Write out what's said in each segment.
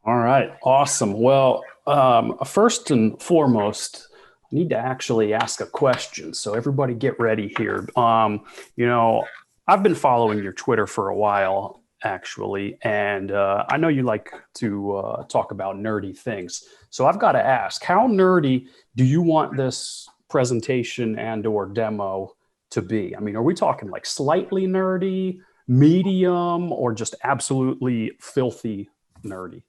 All right, awesome. Well, first and foremost, I need to actually ask a question. So everybody get ready here. You know, I've been following your Twitter for a while, actually, and I know you like to talk about nerdy things. So I've got to ask, how nerdy do you want this presentation and or demo to be? I mean, are we talking like slightly nerdy, medium, or just absolutely filthy nerdy?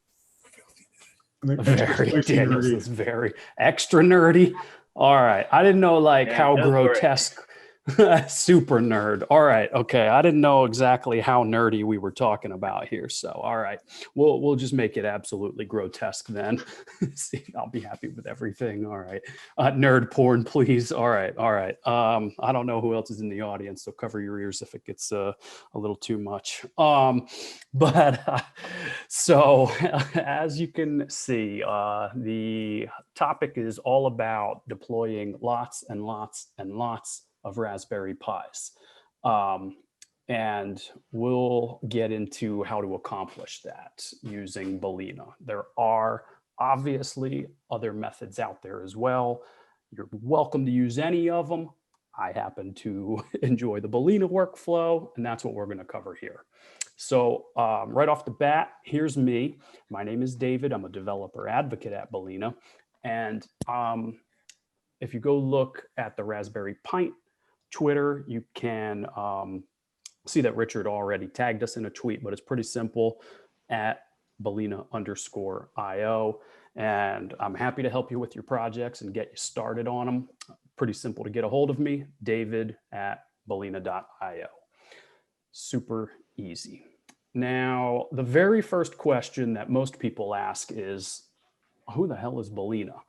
I think extra Very spicy Daniels nerdy. is very extra nerdy. All right. I didn't know like Yeah, how go for it. grotesque. Super nerd. All right. Okay. I didn't know exactly how nerdy we were talking about here. So all right. We'll just make it absolutely grotesque then. See, I'll be happy with everything. All right. Nerd porn, please. All right. All right. I don't know who else is in the audience, so cover your ears if it gets a little too much. But so as you can see, the topic is all about deploying lots and lots and lots of Raspberry Pis. Um, and we'll get into how to accomplish that using Balena. There are obviously other methods out there as well. You're welcome to use any of them. I happen to enjoy the Balena workflow, and that's what we're going to cover here. So right off the bat, here's me. My name is David. I'm a developer advocate at Balena. And if you go look at the Raspberry Pint Twitter, you can see that Richard already tagged us in a tweet, but it's pretty simple at Balena_IO. And I'm happy to help you with your projects and get you started on them. Pretty simple to get a hold of me, David at Balena.io. Super easy. Now, the very first question that most people ask is, who the hell is Balena?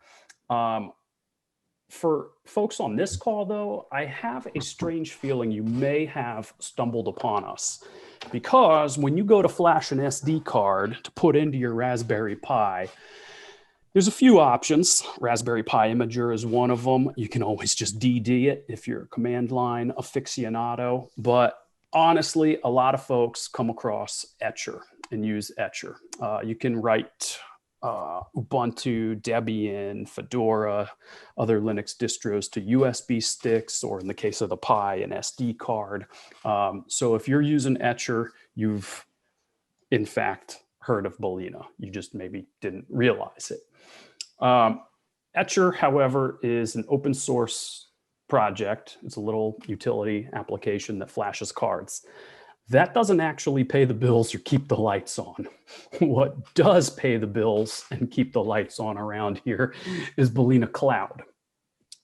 For folks on this call, though, I have a strange feeling you may have stumbled upon us because when you go to flash an SD card to put into your Raspberry Pi, there's a few options. Raspberry Pi Imager is one of them. You can always just DD it if you're a command line aficionado. But honestly, a lot of folks come across Etcher and use Etcher. You can write Ubuntu, Debian, Fedora, other Linux distros to USB sticks, or in the case of the Pi, an SD card. So if you're using Etcher, you've in fact heard of Balena. You just maybe didn't realize it. Etcher, however, is an open source project. It's a little utility application that flashes cards. That doesn't actually pay the bills or keep the lights on. What does pay the bills and keep the lights on around here is Balena Cloud.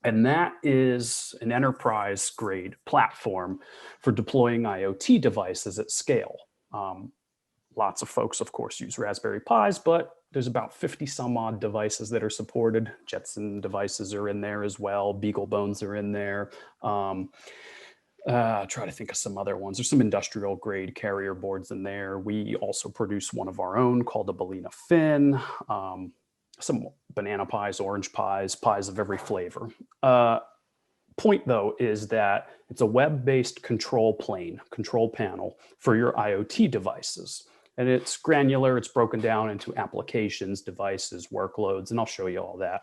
And that is an enterprise grade platform for deploying IoT devices at scale. Lots of folks, of course, use Raspberry Pis, but there's about 50 some odd devices that are supported. Jetson devices are in there as well. BeagleBones are in there. Try to think of some other ones. There's some industrial grade carrier boards in there. We also produce one of our own called the Balena Fin. Some banana pies, orange pies, pies of every flavor. Point though is that it's a web-based control plane, control panel for your IoT devices. And it's granular, it's broken down into applications, devices, workloads, and I'll show you all that.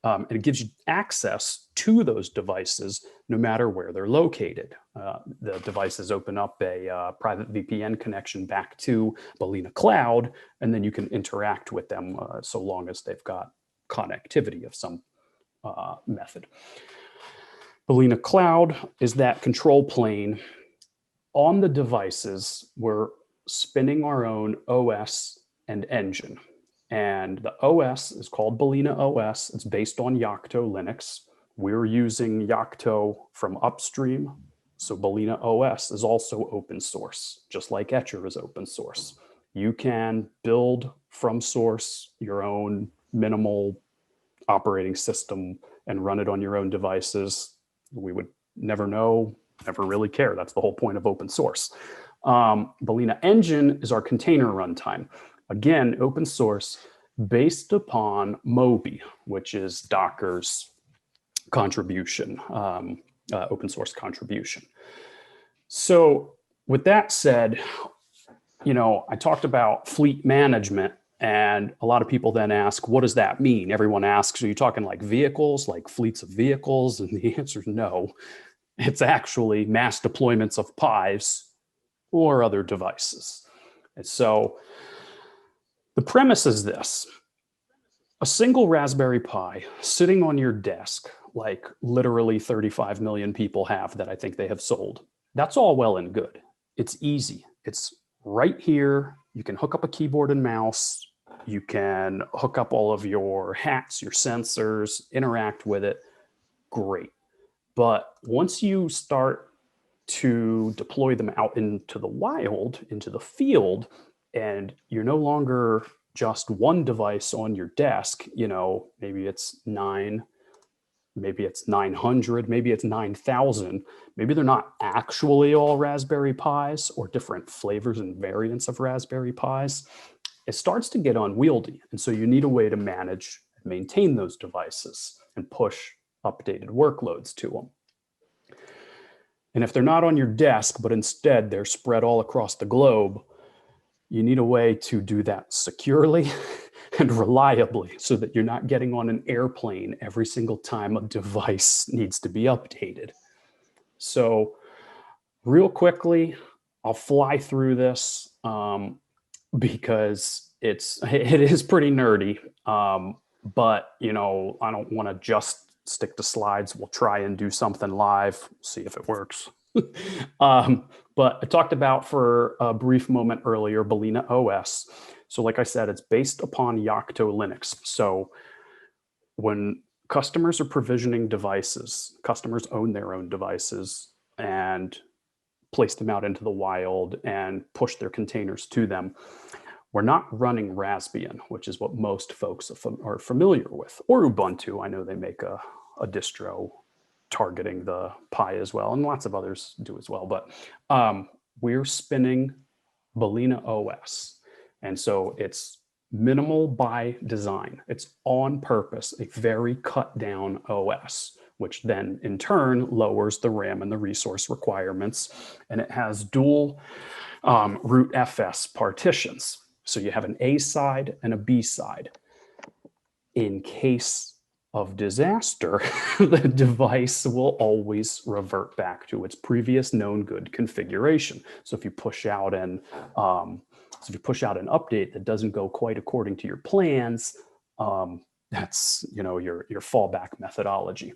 And it gives you access to those devices no matter where they're located. The devices open up a private VPN connection back to Balena Cloud, and then you can interact with them so long as they've got connectivity of some method. Balena Cloud is that control plane on the devices. We're spinning our own OS and engine. And the OS is called Balena OS. It's based on Yocto Linux. We're using Yocto from upstream. So Balena OS is also open source, just like Etcher is open source. You can build from source your own minimal operating system and run it on your own devices. We would never know, never really care. That's the whole point of open source. Balena Engine is our container runtime. Again, open source based upon Moby, which is Docker's contribution, open source contribution. So with that said, I talked about fleet management And a lot of people then ask, what does that mean? Everyone asks, are you talking like vehicles, like fleets of vehicles? And the answer is no. It's actually mass deployments of Pis or other devices. And so the premise is this: a single Raspberry Pi sitting on your desk, like literally 35 million people have that I think they have sold. That's all well and good. It's easy. It's right here. You can hook up a keyboard and mouse. You can hook up all of your hats, your sensors, interact with it. Great. But once you start to deploy them out into the wild, into the field, and you're no longer just one device on your desk, maybe it's 9, maybe it's 900, maybe it's 9,000. Maybe they're not actually all Raspberry Pis or different flavors and variants of Raspberry Pis. It starts to get unwieldy. And so you need a way to manage and maintain those devices and push updated workloads to them. And if they're not on your desk, but instead they're spread all across the globe, you need a way to do that securely and reliably so that you're not getting on an airplane every single time a device needs to be updated. So real quickly, I'll fly through this because it is pretty nerdy. But I don't want to just stick to slides. We'll try and do something live, see if it works. But I talked about for a brief moment earlier, Balena OS. So like I said, it's based upon Yocto Linux. So when customers are provisioning devices, customers own their own devices and place them out into the wild and push their containers to them. We're not running Raspbian, which is what most folks are familiar with, or Ubuntu. I know they make a distro targeting the Pi as well, and lots of others do as well. But we're spinning Balena OS. And so it's minimal by design. It's on purpose, a very cut down OS, which then in turn lowers the RAM and the resource requirements. And it has dual root FS partitions. So you have an A side and a B side. In case of disaster, the device will always revert back to its previous known good configuration. So if you push out an update that doesn't go quite according to your plans, that's your fallback methodology.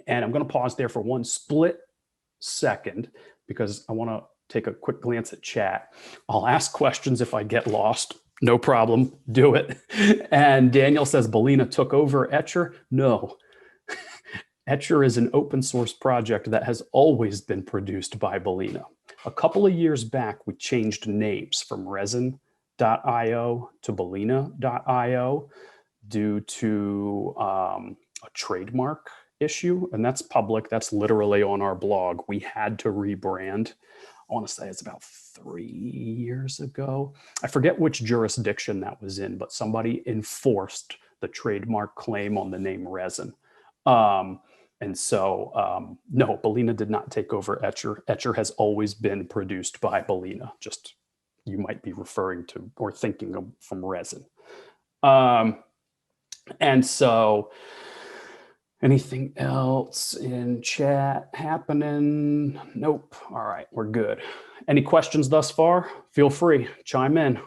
And I'm going to pause there for one split second because I want to take a quick glance at chat. I'll ask questions if I get lost. No problem, do it. And Daniel says, Balena took over Etcher. No, Etcher is an open source project that has always been produced by Balena. A couple of years back, we changed names from resin.io to balena.io due to a trademark issue. And that's public, that's literally on our blog. We had to rebrand. I want to say it's about 3 years ago. I forget which jurisdiction that was in, but somebody enforced the trademark claim on the name resin. And so, no, Balena did not take over Etcher. Etcher has always been produced by Balena. Just you might be referring to or thinking of from resin. And so, anything else in chat happening? Nope. All right, we're good. Any questions thus far? Feel free, chime in.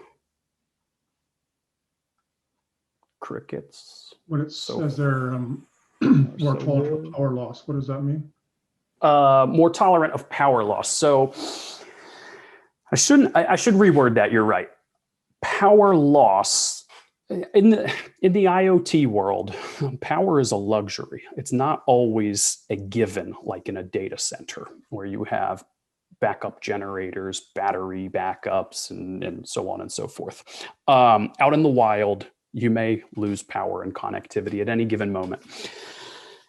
Crickets. When it says they're more tolerant of power loss, what does that mean? More tolerant of power loss. So I should reword that. You're right. Power loss. In the IoT world, power is a luxury. It's not always a given, like in a data center where you have backup generators, battery backups, and so on and so forth. Out in the wild, you may lose power and connectivity at any given moment.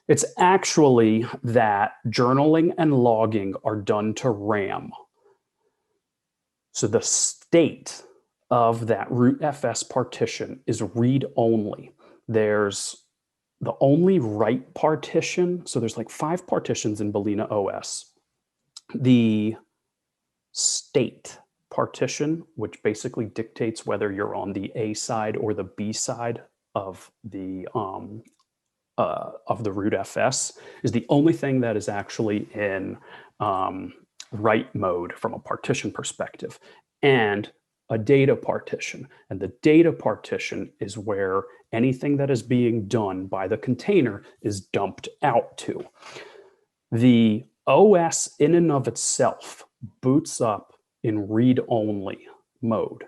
It's actually that journaling and logging are done to RAM. So the state of that root FS partition is read only. There's the only write partition. So there's like 5 partitions in Balena OS. The state partition, which basically dictates whether you're on the A side or the B side of the root FS, is the only thing that is actually in write mode from a partition perspective, and a data partition. And the data partition is where anything that is being done by the container is dumped out to. The OS in and of itself boots up in read-only mode.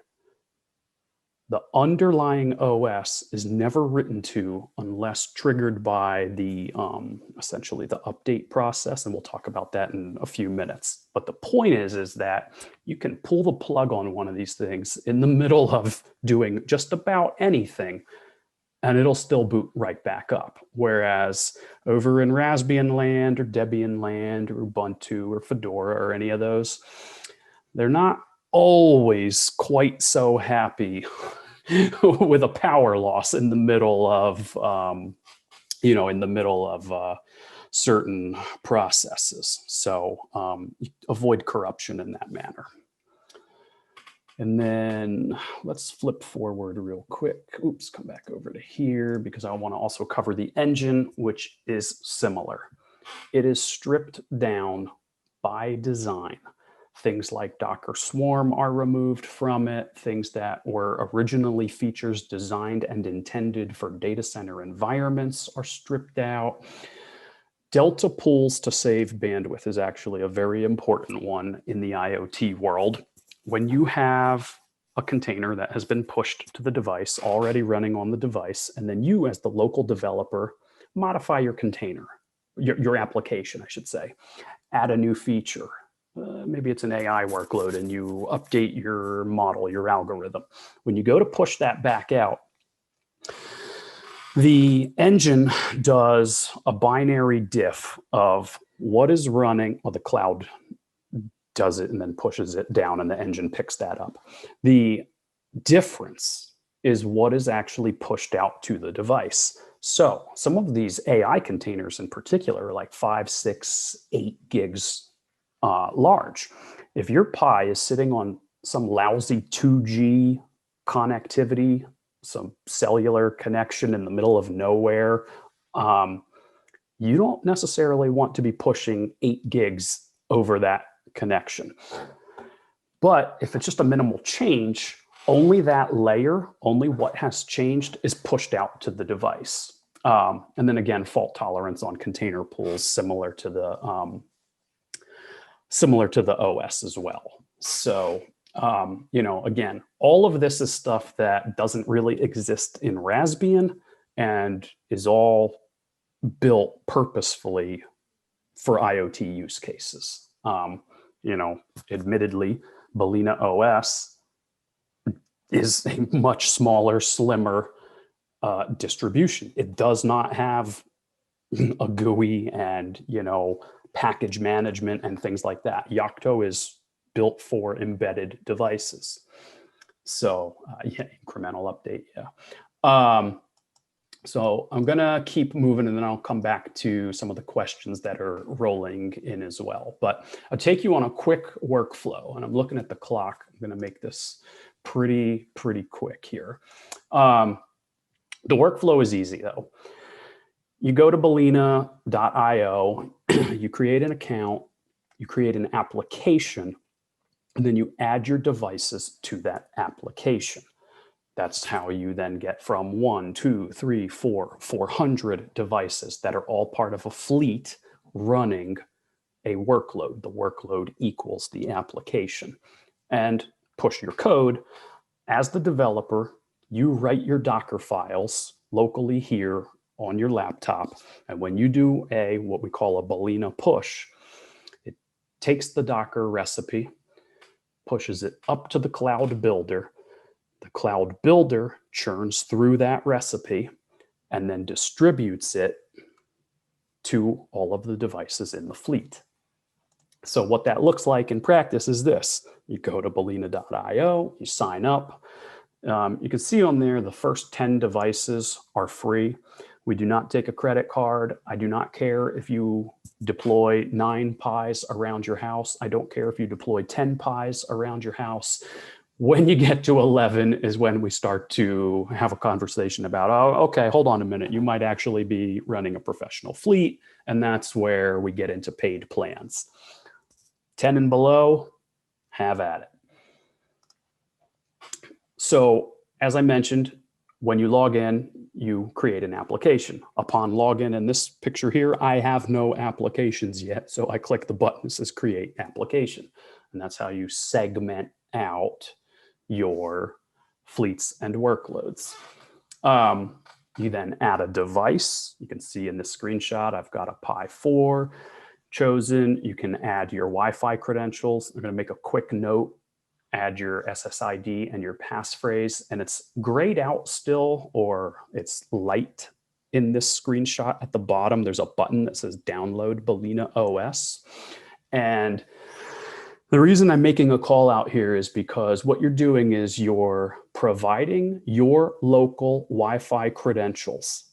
The underlying OS is never written to unless triggered by the essentially the update process, and we'll talk about that in a few minutes. But the point is that you can pull the plug on one of these things in the middle of doing just about anything, and it'll still boot right back up. Whereas over in Raspbian land or Debian land or Ubuntu or Fedora or any of those, they're not always quite so happy with a power loss in the middle of, certain processes. So avoid corruption in that manner. And then let's flip forward real quick. Oops, come back over to here because I want to also cover the engine, which is similar. It is stripped down by design. Things like Docker Swarm are removed from it. Things that were originally features designed and intended for data center environments are stripped out. Delta pools to save bandwidth is actually a very important one in the IoT world. When you have a container that has been pushed to the device, already running on the device, and then you as the local developer modify your container, your application, I should say, add a new feature. Maybe it's an AI workload and you update your model, your algorithm. When you go to push that back out, the engine does a binary diff of what is running, or the cloud does it and then pushes it down and the engine picks that up. The difference is what is actually pushed out to the device. So some of these AI containers in particular are like 5, 6, 8 gigs large. If your Pi is sitting on some lousy 2G connectivity, some cellular connection in the middle of nowhere, you don't necessarily want to be pushing 8 gigs over that connection. But if it's just a minimal change, only that layer, only what has changed is pushed out to the device. And then again, fault tolerance on container pools, similar to the OS as well. So, again, all of this is stuff that doesn't really exist in Raspbian and is all built purposefully for IoT use cases. Admittedly, Balena OS is a much smaller, slimmer distribution. It does not have a GUI and, package management and things like that. Yocto is built for embedded devices. So incremental update, yeah. So I'm gonna keep moving and then I'll come back to some of the questions that are rolling in as well. But I'll take you on a quick workflow, and I'm looking at the clock. I'm gonna make this pretty quick here. The workflow is easy though. You go to Balena.io, you create an account, you create an application, and then you add your devices to that application. That's how you then get from 1, 2, 3, 4, 400 devices that are all part of a fleet running a workload. The workload equals the application. And push your code. As the developer, you write your Docker files locally here on your laptop. And when you do what we call a Balena push, it takes the Docker recipe, pushes it up to the cloud builder. The cloud builder churns through that recipe and then distributes it to all of the devices in the fleet. So what that looks like in practice is this. You go to Balena.io, you sign up. You can see on there the first 10 devices are free. We do not take a credit card. I do not care if you deploy 9 Pis around your house. I don't care if you deploy 10 Pis around your house. When you get to 11 is when we start to have a conversation about, oh, okay, hold on a minute. You might actually be running a professional fleet. And that's where we get into paid plans. 10 and below, have at it. So as I mentioned, when you log in, you create an application. Upon login in this picture here, I have no applications yet. So I click the button that says create application. And that's how you segment out your fleets and workloads. You then add a device. You can see in this screenshot, I've got a Pi 4 chosen. You can add your Wi-Fi credentials. I'm going to make a quick note. Add your SSID and your passphrase, and it's grayed out still, or it's light in this screenshot. At the bottom, there's a button that says download Balena OS. And the reason I'm making a call out here is because what you're doing is you're providing your local Wi-Fi credentials.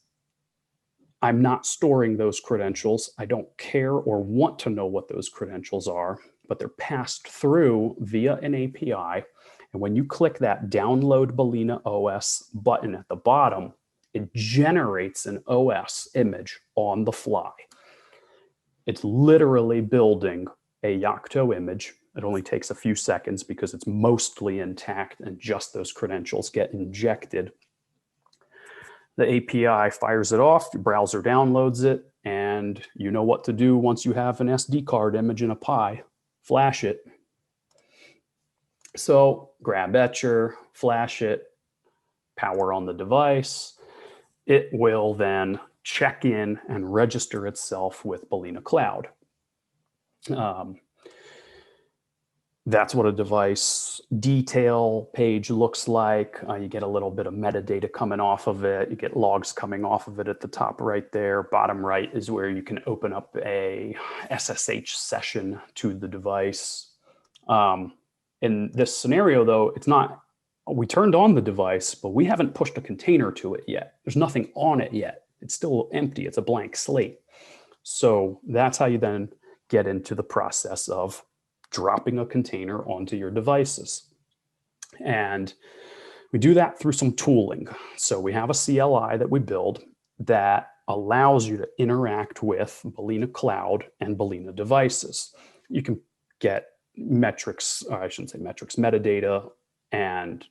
I'm not storing those credentials. I don't care or want to know what those credentials are, but they're passed through via an API. And when you click that download Balena OS button at the bottom, it generates an OS image on the fly. It's literally building a Yocto image. It only takes a few seconds because it's mostly intact and just those credentials get injected. The API fires it off, your browser downloads it, and you know what to do once you have an SD card image in a Pi. Flash it. So grab Etcher, flash it, power on the device. It will then check in and register itself with Balena Cloud. That's what a device detail page looks like. You get a little bit of metadata coming off of it. You get logs coming off of it at the top right there. Bottom right is where you can open up a SSH session to the device. In this scenario, though, it's not, we turned on the device, but we haven't pushed a container to it yet. There's nothing on it yet. It's still empty. It's a blank slate. So that's how you then get into the process of dropping a container onto your devices. And we do that through some tooling. So we have a CLI that we build that allows you to interact with Balena Cloud and Balena devices. You can get metrics, I shouldn't say metrics, metadata and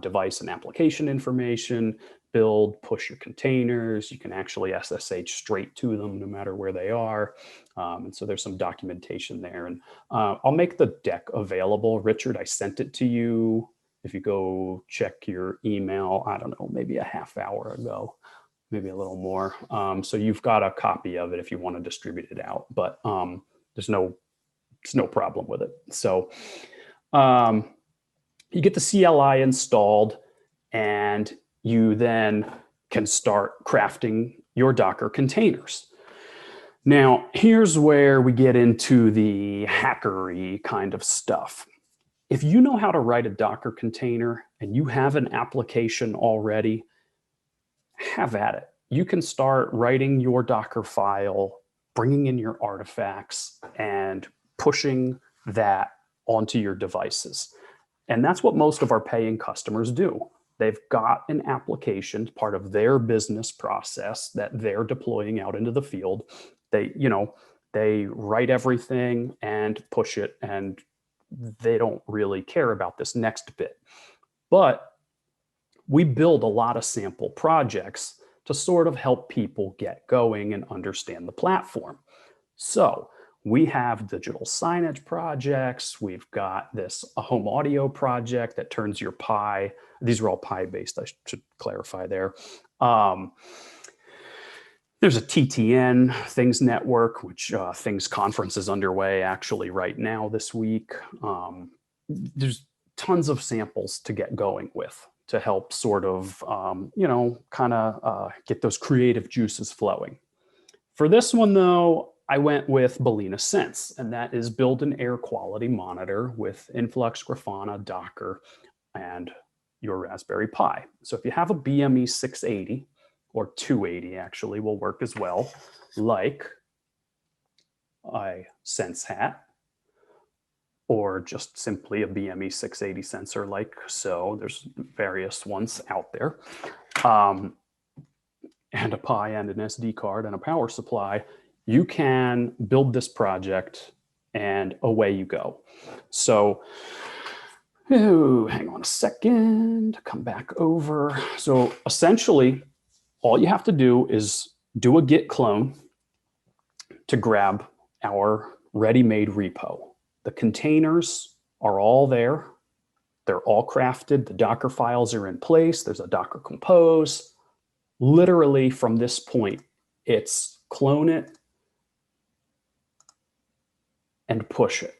device and application information, build, push your containers. You can actually SSH straight to them no matter where they are. And so there's some documentation there. And I'll make the deck available. Richard, I sent it to you. If you go check your email, I don't know, maybe a half hour ago, maybe a little more. So you've got a copy of it if you want to distribute it out, but there's no problem with it. So you get the CLI installed and you then can start crafting your Docker containers. Now, here's where we get into the hackery kind of stuff. If you know how to write a Docker container and you have an application already, have at it. You can start writing your Docker file, bringing in your artifacts, and pushing that onto your devices. And that's what most of our paying customers do. They've got an application, part of their business process that they're deploying out into the field. They write everything and push it, and they don't really care about this next bit. But we build a lot of sample projects to sort of help people get going and understand the platform. So we have digital signage projects. We've got a home audio project that turns your Pi. These are all Pi based, I should clarify there. There's a TTN Things Network, which Things Conference is underway actually right now this week. There's tons of samples to get going with to help sort of, get those creative juices flowing. For this one though, I went with Balena Sense, and that is build an air quality monitor with Influx, Grafana, Docker, and your Raspberry Pi. So if you have a BME 680 or 280 actually will work as well, like a sense hat, or just simply a BME 680 sensor like so. There's various ones out there. And a Pi and an SD card and a power supply, you can build this project and away you go. So, hang on a second, come back over. So essentially, all you have to do is do a git clone to grab our ready-made repo. The containers are all there. They're all crafted. The Docker files are in place. There's a Docker compose. Literally from this point, it's clone it and push it.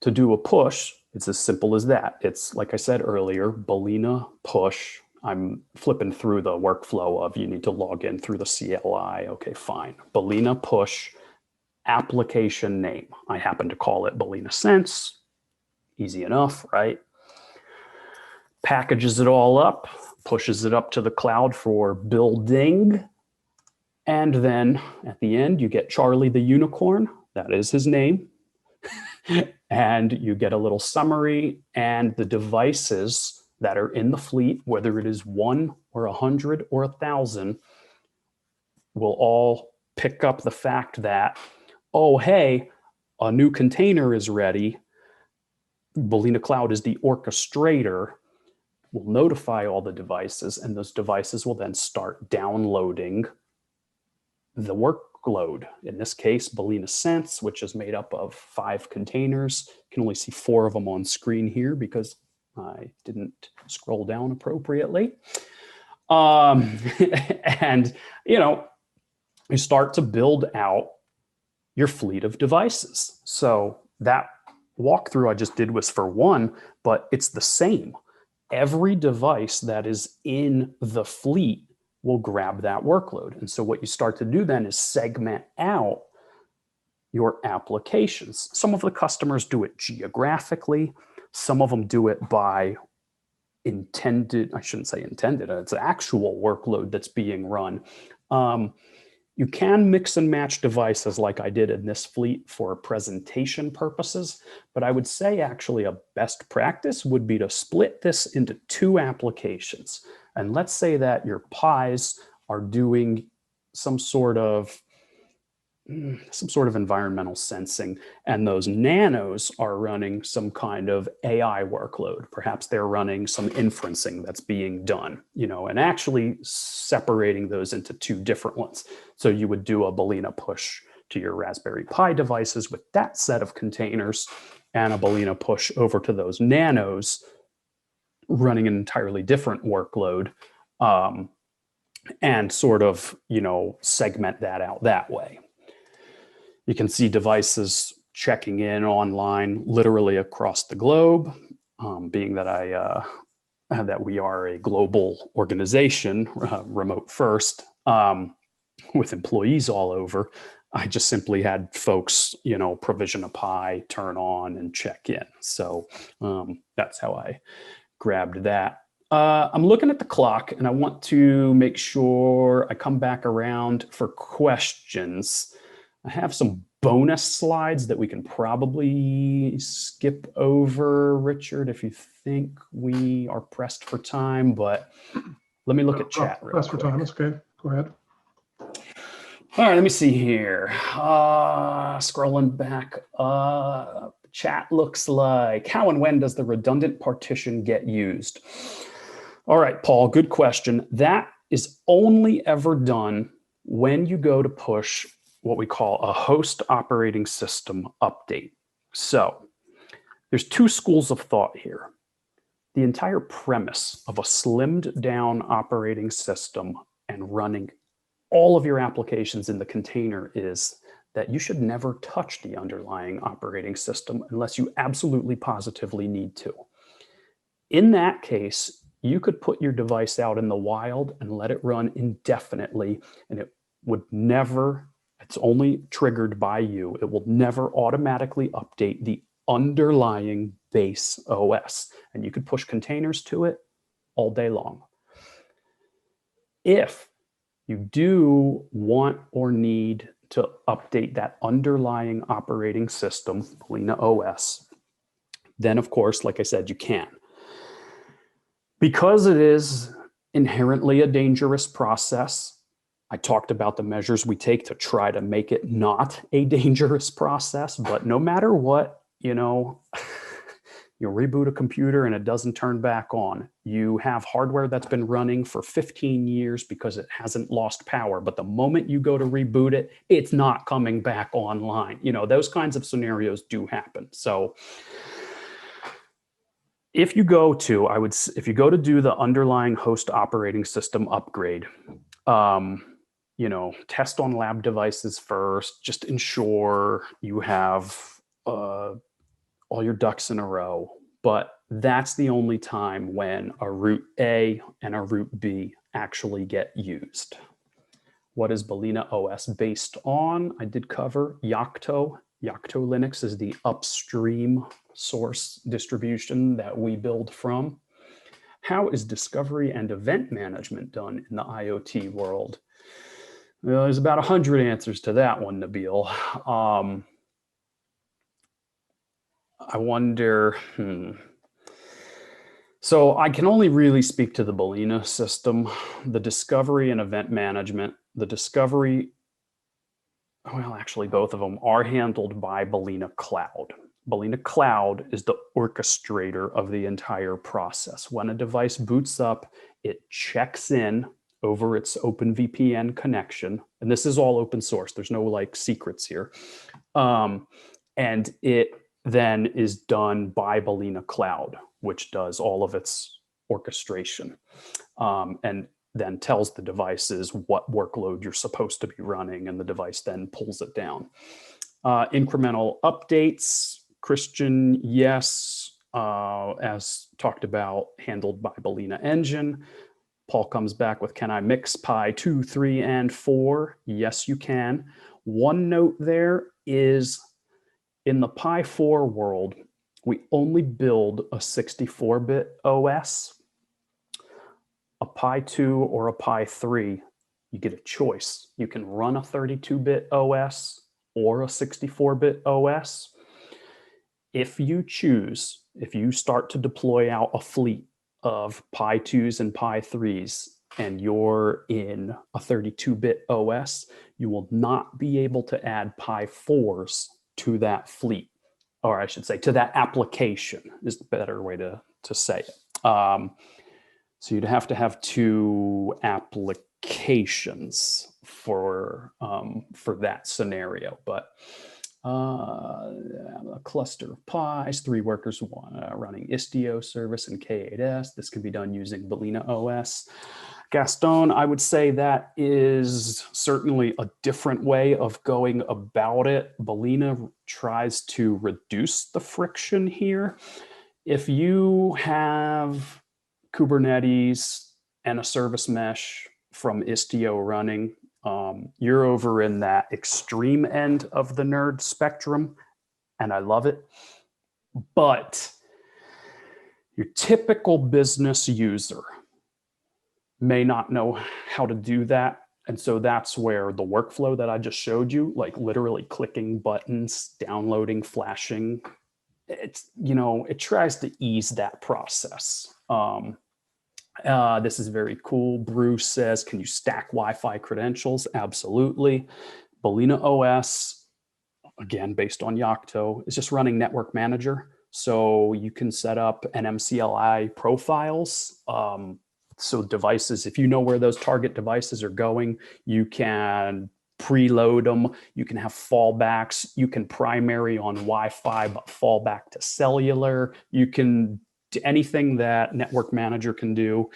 To do a push, it's as simple as that. It's, like I said earlier, Balena push. I'm flipping through the workflow of you need to log in through the CLI. Okay, fine. Balena push application name. I happen to call it Balena Sense. Easy enough, right? Packages it all up, pushes it up to the cloud for building. And then at the end, you get Charlie the Unicorn. That is his name. And you get a little summary and the devices that are in the fleet, whether it is 1 or 100 or 1,000, will all pick up the fact that, oh, hey, a new container is ready. Balena Cloud is the orchestrator. Will notify all the devices, and those devices will then start downloading the workload. In this case, Balena Sense, which is made up of 5 containers. You can only see 4 of them on screen here because I didn't scroll down appropriately. And, you start to build out your fleet of devices. So that walkthrough I just did was for 1, but it's the same. Every device that is in the fleet will grab that workload. And so what you start to do then is segment out your applications. Some of the customers do it geographically. Some of them do it by intended, I shouldn't say intended, it's an actual workload that's being run. You can mix and match devices like I did in this fleet for presentation purposes, but I would say actually a best practice would be to split this into 2 applications. And let's say that your Pis are doing some sort of environmental sensing, and those nanos are running some kind of AI workload. Perhaps they're running some inferencing that's being done, and actually separating those into 2 different ones. So you would do a Balena push to your Raspberry Pi devices with that set of containers, and a Balena push over to those nanos running an entirely different workload, and sort of, segment that out that way. You can see devices checking in online literally across the globe, being that that we are a global organization, remote first, with employees all over. I just simply had folks, provision a Pi, turn on, and check in. So that's how I grabbed that. I'm looking at the clock, and I want to make sure I come back around for questions. I have some bonus slides that we can probably skip over, Richard, if you think we are pressed for time, but let me look at chat real Pressed quick. for time, that's okay. Go ahead. All right, let me see here. Scrolling back up, chat looks like, how and when does the redundant partition get used? All right, Paul, good question. That is only ever done when you go to push what we call a host operating system update. So there's 2 schools of thought here. The entire premise of a slimmed down operating system and running all of your applications in the container is that you should never touch the underlying operating system unless you absolutely positively need to. In that case, you could put your device out in the wild and let it run indefinitely, and it would never, it's only triggered by you. It will never automatically update the underlying base OS. And you could push containers to it all day long. If you do want or need to update that underlying operating system, Balena OS, then of course, like I said, you can. Because it is inherently a dangerous process, I talked about the measures we take to try to make it not a dangerous process, but no matter what, you know, you reboot a computer and it doesn't turn back on. You have hardware that's been running for 15 years because it hasn't lost power, but the moment you go to reboot it, it's not coming back online. You know, those kinds of scenarios do happen. So if you go to, if you go to do the underlying host operating system upgrade, you know, test on lab devices first, just ensure you have all your ducks in a row. But that's the only time when a root A and a root B actually get used. What is Balena OS based on? I did cover Yocto. Yocto Linux is the upstream source distribution that we build from. How is discovery and event management done in the IoT world? Well, there's about 100 answers to that one, Nabil. I wonder, So I can only really speak to the Balena system, the discovery and event management. The discovery, well, actually both of them are handled by Balena Cloud. Balena Cloud is the orchestrator of the entire process. When a device boots up, it checks in over its OpenVPN connection. And this is all open source. There's no like secrets here. And it then is done by Balena Cloud, which does all of its orchestration and then tells the devices what workload you're supposed to be running, and the device then pulls it down. Incremental updates, Christian, yes, as talked about, handled by Balena Engine. Paul comes back with, can I mix Pi 2, 3, and 4? Yes, you can. One note there is, in the Pi 4 world, we only build a 64-bit OS. A Pi 2 or a Pi 3, you get a choice. You can run a 32-bit OS or a 64-bit OS. If you choose, if you start to deploy out a fleet of Pi 2s and Pi 3s, and you're in a 32-bit OS, you will not be able to add Pi 4s to that fleet, or I should say to that application is the better way to say it. So you'd have to have two applications for that scenario. But a cluster of Pis, 3 workers running Istio service and K8s. This can be done using Balena OS. Gaston, I would say that is certainly a different way of going about it. Balena tries to reduce the friction here. If you have Kubernetes and a service mesh from Istio running, you're over in that extreme end of the nerd spectrum, and I love it. But your typical business user may not know how to do that. And so that's where the workflow that I just showed you, like literally clicking buttons, downloading, flashing, it's, you know, it tries to ease that process. This is very cool. Bruce says, can you stack Wi-Fi credentials? Absolutely. Balena OS, again, based on Yocto, is just running Network Manager. So you can set up NMCLI profiles. So devices, if you know where those target devices are going, you can preload them. You can have fallbacks. You can primary on Wi-Fi, but fall back to cellular. You can do anything that Network Manager can do,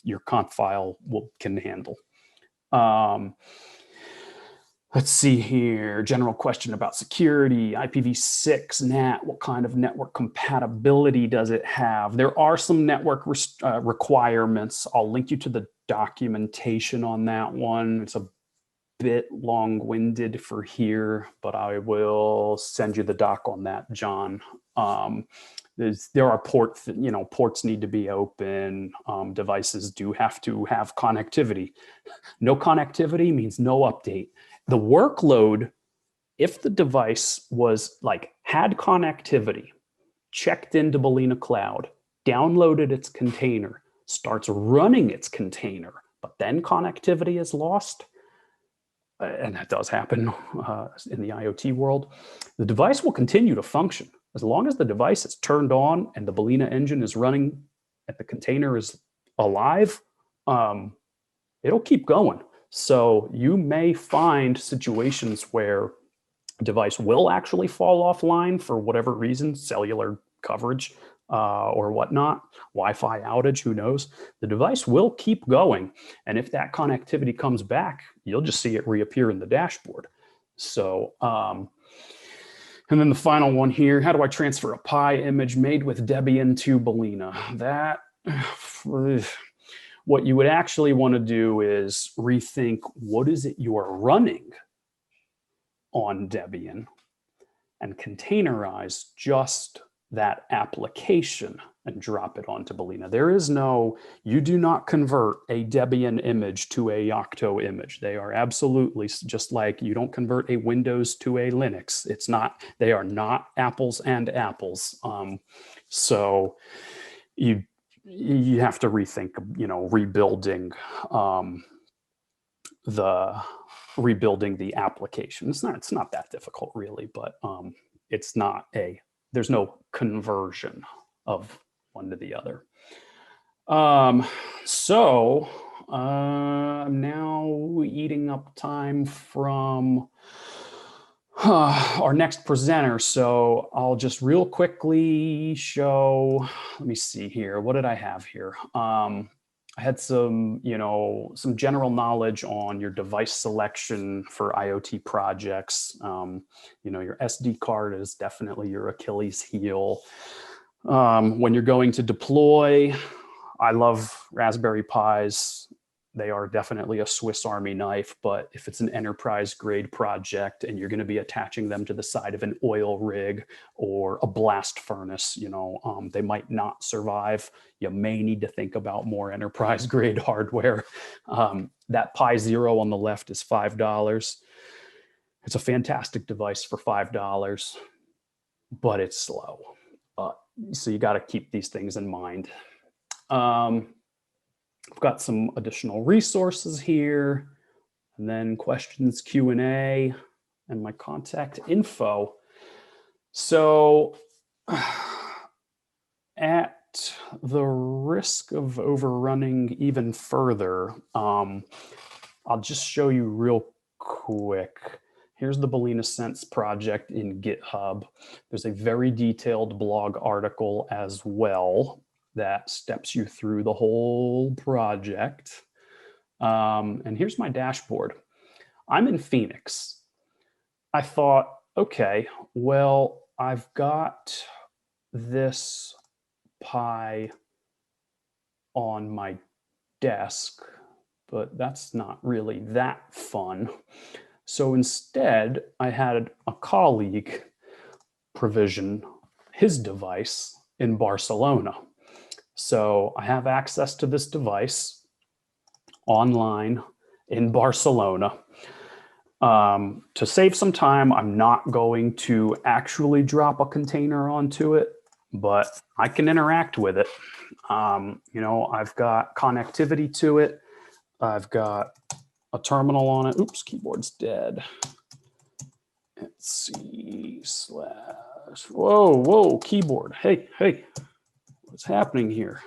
your conf file can handle. Let's see here. General question about security, IPv6 NAT. What kind of network compatibility does it have? There are some network requirements. I'll link you to the documentation on that one. It's a bit long-winded for here, but I will send you the doc on that, John. There are ports need to be open. Devices do have to have connectivity. No connectivity means no update. The workload, if the device was had connectivity, checked into Balena Cloud, downloaded its container, starts running its container, but then connectivity is lost, and that does happen in the IoT world, the device will continue to function. As long as the device is turned on and the Balena engine is running and the container is alive, it'll keep going. So you may find situations where a device will actually fall offline for whatever reason, cellular coverage or whatnot, Wi-Fi outage, who knows? The device will keep going. And if that connectivity comes back, you'll just see it reappear in the dashboard. So, and then the final one here, how do I transfer a Pi image made with Debian to Balena? That, what you would actually want to do is rethink what is it you are running on Debian and containerize just that application and drop it onto Balena. There is no, you do not convert a Debian image to a Yocto image. They are absolutely just like you don't convert a Windows to a Linux. It's not, they are not apples and apples. So you have to rethink, rebuilding the application. It's not that difficult really, but it's not there's no conversion of one to the other. So I'm now eating up time from our next presenter. So I'll just real quickly show, let me see here. What did I have here? I had some general knowledge on your device selection for IoT projects. Your SD card is definitely your Achilles heel. When you're going to deploy, I love Raspberry Pis. They are definitely a Swiss Army knife, but if it's an enterprise grade project and you're going to be attaching them to the side of an oil rig or a blast furnace, they might not survive. You may need to think about more enterprise grade hardware. That Pi Zero on the left is $5. It's a fantastic device for $5, but it's slow. So you got to keep these things in mind. I've got some additional resources here, and then questions, Q&A, and my contact info. So at the risk of overrunning even further, I'll just show you real quick. Here's the Balena Sense project in GitHub. There's a very detailed blog article as well that steps you through the whole project. And here's my dashboard. I'm in Phoenix. I thought, okay, well, I've got this Pi on my desk, but that's not really that fun. So instead, I had a colleague provision his device in Barcelona. So I have access to this device online in Barcelona. To save some time, I'm not going to actually drop a container onto it, but I can interact with it. I've got connectivity to it. I've got a terminal on it. Oops, keyboard's dead. Let's see, whoa, keyboard. Hey. What's happening here?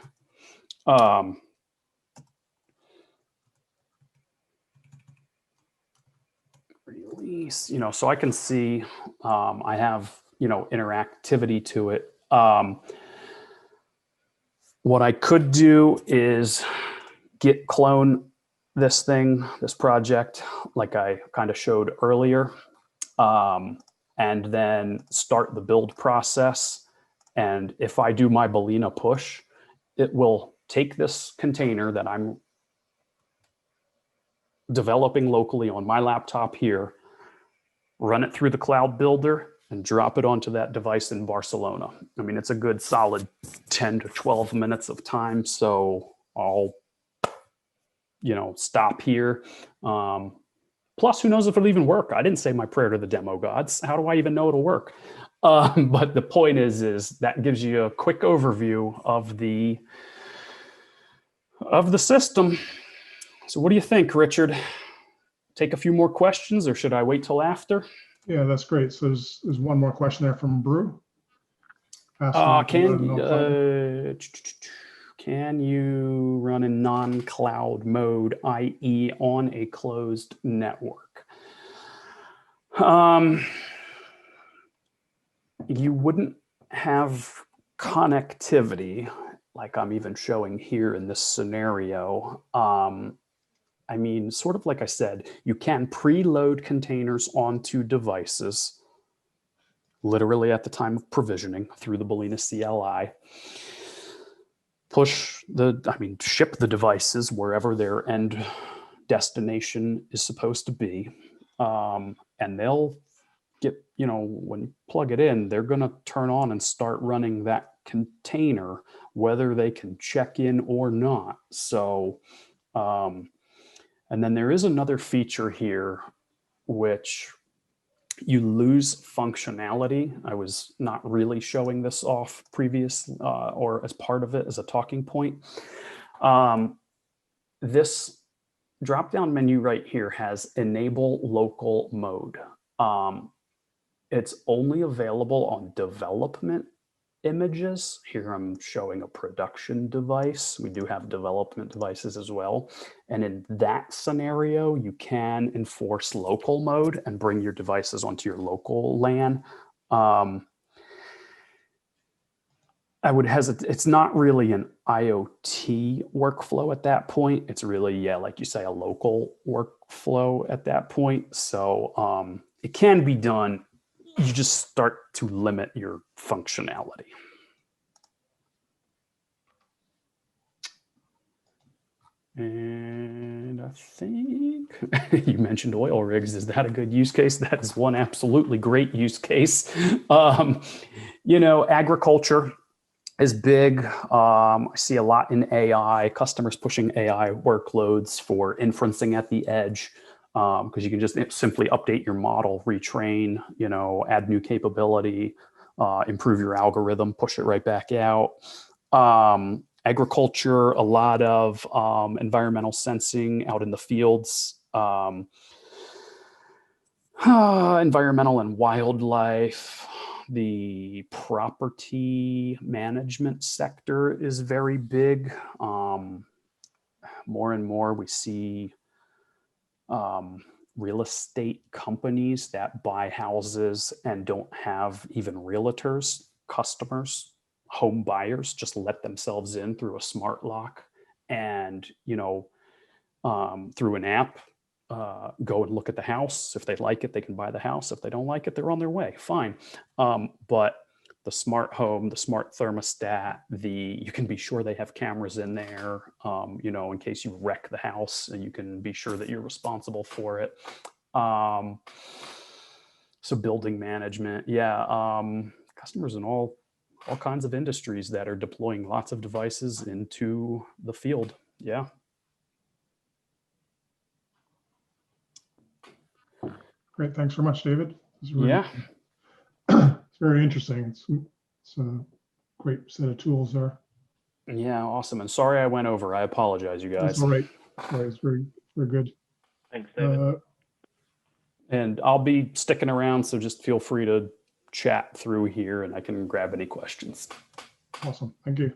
Release, so I can see I have, interactivity to it. What I could do is git clone this project, like I kind of showed earlier, and then start the build process. And if I do my Balena push, it will take this container that I'm developing locally on my laptop here, run it through the cloud builder, and drop it onto that device in Barcelona. I mean, it's a good solid 10 to 12 minutes of time. So I'll, stop here. Plus, who knows if it'll even work? I didn't say my prayer to the demo gods. How do I even know it'll work? But the point is that gives you a quick overview of the system. So what do you think, Richard? Take a few more questions, or should I wait till after? Yeah, that's great. So there's one more question there from Brew. Can you run in non-cloud mode, i.e. on a closed network? You wouldn't have connectivity like I'm even showing here in this scenario. I mean, sort of like I said, you can preload containers onto devices, literally at the time of provisioning through the Balena CLI. Ship the devices wherever their end destination is supposed to be. And they'll get, when you plug it in, they're going to turn on and start running that container, whether they can check in or not. So, and then there is another feature here, which you lose functionality. I was not really showing this off previous or as part of it as a talking point. This drop-down menu right here has enable local mode. It's only available on development images. Here I'm showing a production device. We do have development devices as well. And in that scenario, you can enforce local mode and bring your devices onto your local LAN. I would hesitate. It's not really an IoT workflow at that point. It's really, yeah, like you say, a local workflow at that point. So it can be done. You just start to limit your functionality. And I think you mentioned oil rigs. Is that a good use case? That is one absolutely great use case. Agriculture is big. I see a lot in AI, customers pushing AI workloads for inferencing at the edge. Because you can just simply update your model, retrain, add new capability, improve your algorithm, push it right back out. Agriculture, a lot of environmental sensing out in the fields, environmental and wildlife. The property management sector is very big. More and more we see real estate companies that buy houses and don't have even realtors, customers, home buyers, just let themselves in through a smart lock and, through an app, go and look at the house. If they like it, they can buy the house. If they don't like it, they're on their way. Fine. But the smart home, the smart thermostat, you can be sure they have cameras in there, in case you wreck the house, and you can be sure that you're responsible for it. So building management, yeah, customers in all kinds of industries that are deploying lots of devices into the field. Yeah. Great. Thanks very much, David. Yeah. It's very interesting. It's a great set of tools there. Yeah, awesome. And sorry I went over. I apologize, you guys. That's all right. It's very, very good. Thanks, David. And I'll be sticking around, so just feel free to chat through here and I can grab any questions. Awesome. Thank you.